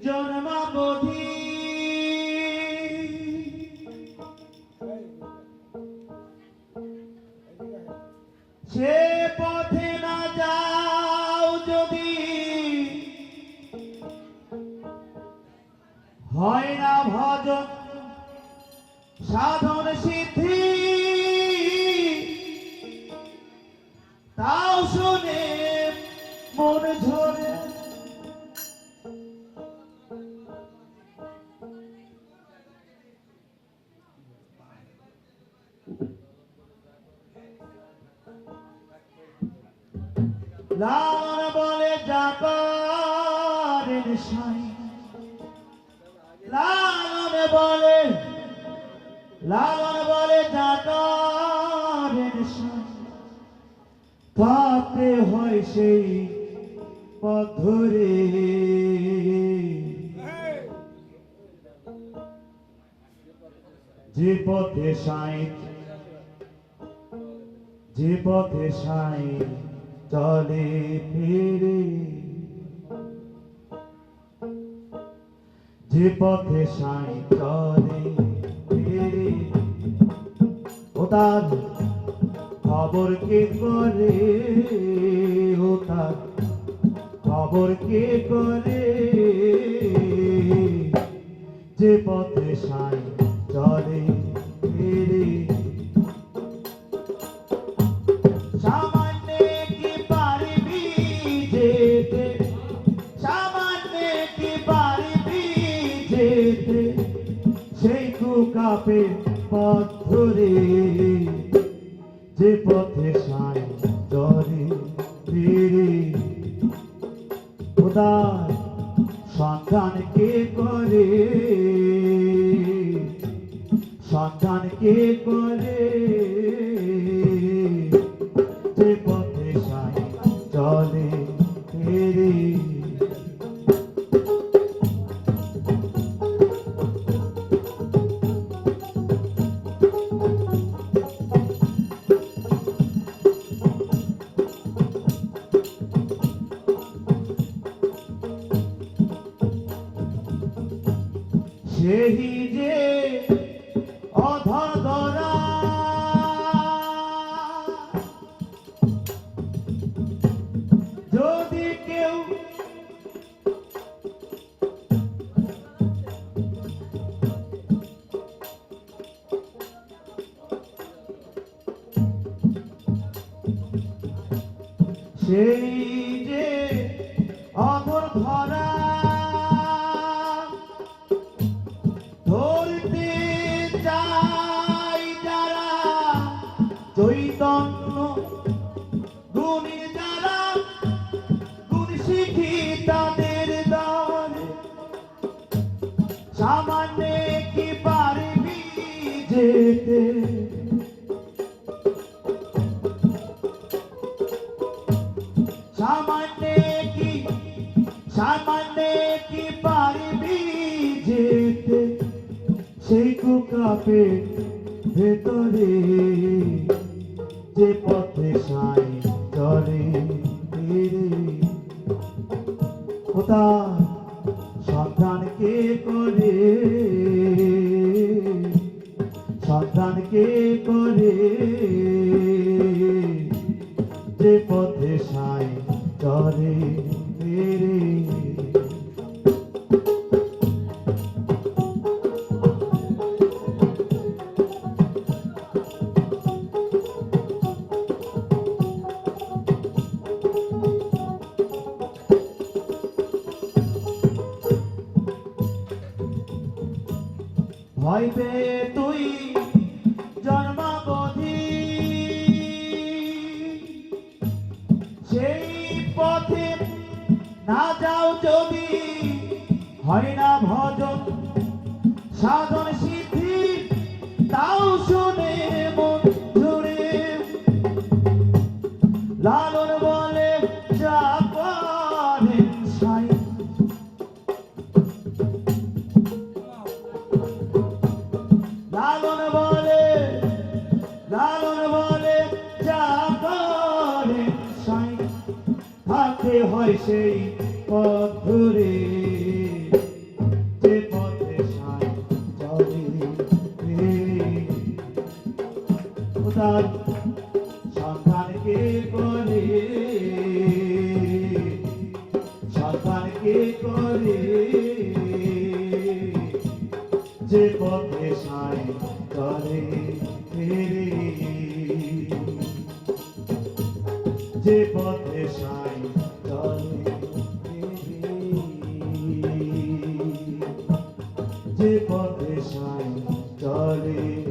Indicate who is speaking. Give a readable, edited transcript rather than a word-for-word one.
Speaker 1: জন্মাবধি সে পথে না যাও যদি হয় না ভজন সাধন সিদ্ধি তাও শুনে মন ঝরে লালন বলে যাকারের সাই লালন বলে যাকারের সাই তাতে হয় সেই পথ ধরে যে পথে সাই চলে ফিরে যে পথে সাই চলে ফিরে ও তার খবর কে করে ও তার খবর কে করে যে পথে সাই চলে ফিরে সেই কাপে পথ ধরে যে পথে সাই চলে ফিরে খোদার সন্ধান কে করে যে পথে সাই চলে ফিরে সেই যে অধরা যদি কেউ সেই যে অধর ধরা ধরতে চাই যারা চৈতন্য গুণী যারা গুণ শিখি তাদের দ্বারে সামান্য কি পারবি যেতে সামান্য কি পারবি যেতে সেই কাপে ভেতরে যে পথে সাই চলে ফিরে ও তার সন্ধান কে করে যে পথে সাই চলে ফিরে ভয় পেয়ে তুই জন্মাবধি সেই পথে না যাও যদি হয় না ভজন সাধন সিদ্ধি তাও শুনে মন ঝরে লালন বলে যাকারের সাই লালন বলে যাকারের সাই থাকে হয় সেই পথ ধরে করে সাবধান কে করে যে পথে সাই চলে ফিরে যে পথে সাই চলে ফিরে যে পথে সাই চলে